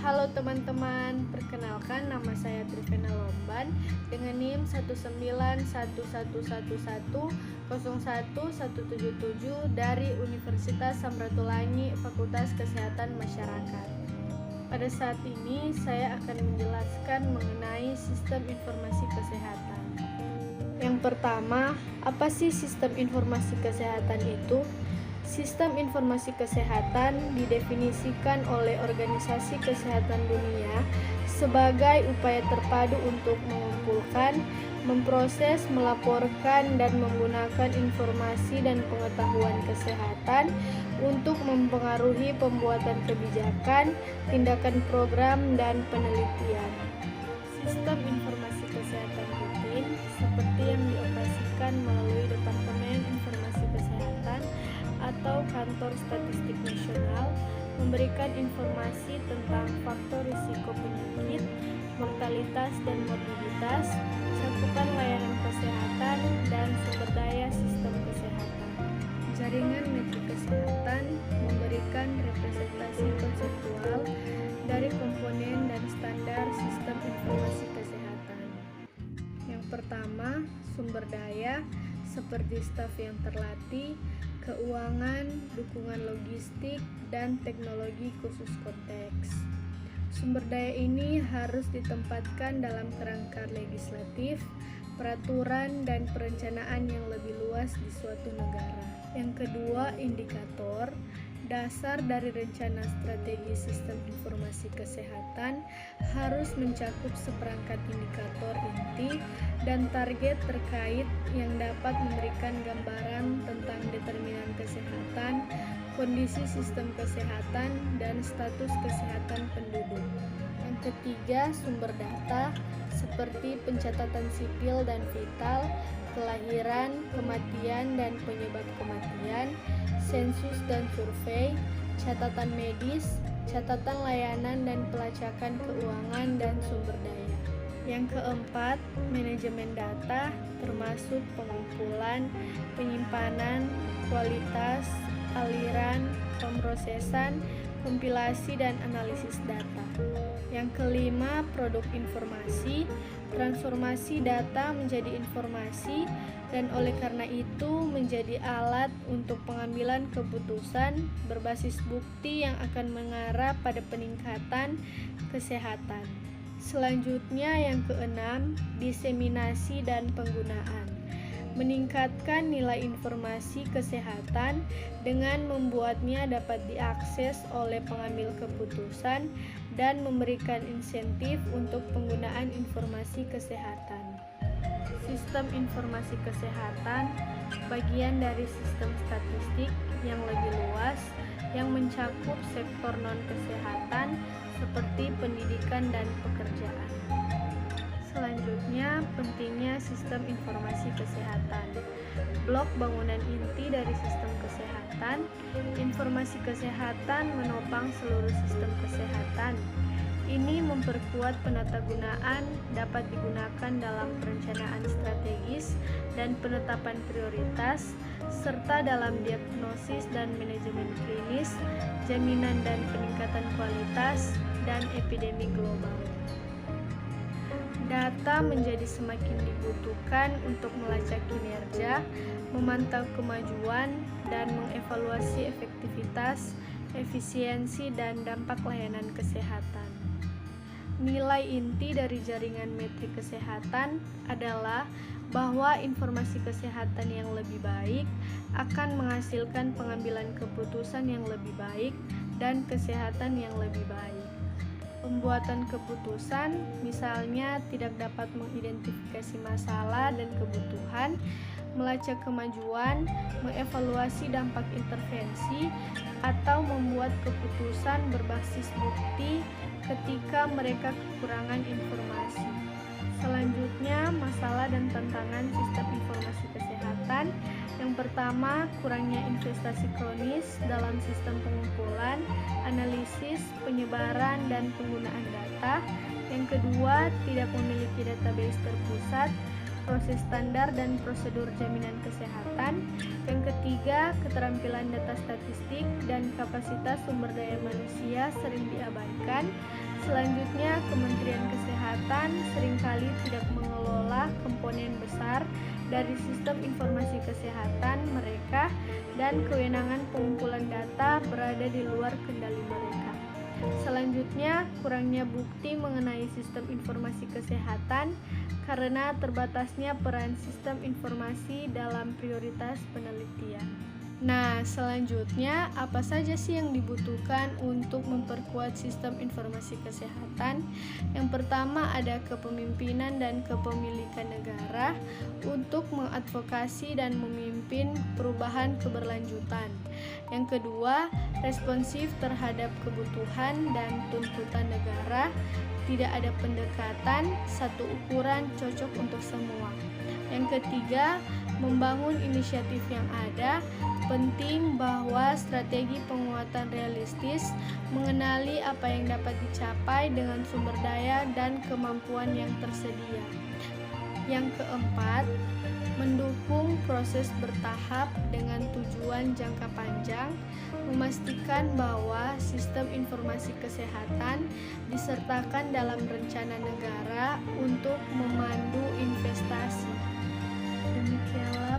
Halo teman-teman, perkenalkan nama saya Trivena Lomban dengan NIM 1911111011177 dari Universitas Samratulangi Fakultas Kesehatan Masyarakat. Pada saat ini saya akan menjelaskan mengenai sistem informasi kesehatan. Yang pertama, apa sih sistem informasi kesehatan itu? Sistem informasi kesehatan didefinisikan oleh Organisasi Kesehatan Dunia sebagai upaya terpadu untuk mengumpulkan, memproses, melaporkan, dan menggunakan informasi dan pengetahuan kesehatan untuk mempengaruhi pembuatan kebijakan, tindakan program, dan penelitian. Sistem informasi kesehatan rutin seperti yang dioperasikan melalui Departemen Informasi Kesehatan atau Kantor Statistik Nasional memberikan informasi tentang faktor risiko penyakit, mortalitas dan morbiditas, cakupan layanan kesehatan, dan sumber daya sistem kesehatan. Jaringan metrik kesehatan memberikan representasi konseptual dari komponen dan standar sistem informasi kesehatan. Yang pertama, sumber daya seperti staf yang terlatih, keuangan, dukungan logistik, dan teknologi khusus konteks. Sumber daya ini harus ditempatkan dalam kerangka legislatif, peraturan, dan perencanaan yang lebih luas di suatu negara. Yang kedua, indikator. Dasar dari rencana strategi sistem informasi kesehatan harus mencakup seperangkat indikator inti dan target terkait yang dapat memberikan gambaran tentang determinan kesehatan, kondisi sistem kesehatan, dan status kesehatan penduduk. Yang ketiga, sumber data seperti pencatatan sipil dan vital, kelahiran, kematian, dan penyebab kematian, sensus dan survei, catatan medis, catatan layanan dan pelacakan keuangan dan sumber daya. Yang keempat, manajemen data termasuk pengumpulan, penyimpanan, kualitas, aliran, pemrosesan, kompilasi dan analisis data. Yang kelima, produk informasi, transformasi data menjadi informasi dan oleh karena itu menjadi alat untuk pengambilan keputusan berbasis bukti yang akan mengarah pada peningkatan kesehatan. Selanjutnya yang keenam, diseminasi dan penggunaan. Meningkatkan nilai informasi kesehatan dengan membuatnya dapat diakses oleh pengambil keputusan dan memberikan insentif untuk penggunaan informasi kesehatan. Sistem informasi kesehatan bagian dari sistem statistik yang lebih luas yang mencakup sektor non-kesehatan seperti pendidikan dan pekerjaan. Selanjutnya, pentingnya sistem informasi kesehatan. Blok bangunan inti dari sistem kesehatan. Informasi kesehatan menopang seluruh sistem kesehatan. Ini memperkuat penatagunaan, dapat digunakan dalam perencanaan strategis dan penetapan prioritas, serta dalam diagnosis dan manajemen klinis, jaminan dan peningkatan kualitas, dan epidemi global. Data menjadi semakin dibutuhkan untuk melacak kinerja, memantau kemajuan, dan mengevaluasi efektivitas, efisiensi, dan dampak layanan kesehatan. Nilai inti dari jaringan metrik kesehatan adalah bahwa informasi kesehatan yang lebih baik akan menghasilkan pengambilan keputusan yang lebih baik dan kesehatan yang lebih baik. Pembuatan keputusan misalnya tidak dapat mengidentifikasi masalah dan kebutuhan, melacak kemajuan, mengevaluasi dampak intervensi, atau membuat keputusan berbasis bukti ketika mereka kekurangan informasi. Selanjutnya, masalah dan tantangan sistem informasi kesehatan. Yang pertama, kurangnya investasi kronis dalam sistem pengumpulan, analisis, penyebaran, dan penggunaan data. Yang kedua, tidak memiliki database terpusat, proses standar dan prosedur jaminan kesehatan. Yang ketiga, keterampilan data statistik dan kapasitas sumber daya manusia sering diabaikan, Selanjutnya, Kementerian Kesehatan seringkali tidak mengelola komponen besar dari sistem informasi kesehatan mereka dan kewenangan pengumpulan data berada di luar kendali mereka. Selanjutnya, kurangnya bukti mengenai sistem informasi kesehatan karena terbatasnya peran sistem informasi dalam prioritas penelitian. Nah, selanjutnya apa saja sih yang dibutuhkan untuk memperkuat sistem informasi kesehatan? Yang pertama ada kepemimpinan dan kepemilikan negara untuk mengadvokasi dan memimpin perubahan keberlanjutan. Yang kedua, responsif terhadap kebutuhan dan tuntutan negara. Tidak ada pendekatan satu ukuran cocok untuk semua. Yang ketiga, membangun inisiatif yang ada. Penting bahwa strategi penguatan realistis mengenali apa yang dapat dicapai dengan sumber daya dan kemampuan yang tersedia. Yang keempat, mendukung proses bertahap dengan tujuan jangka panjang, memastikan bahwa sistem informasi kesehatan disertakan dalam rencana negara untuk memandu investasi. Demikianlah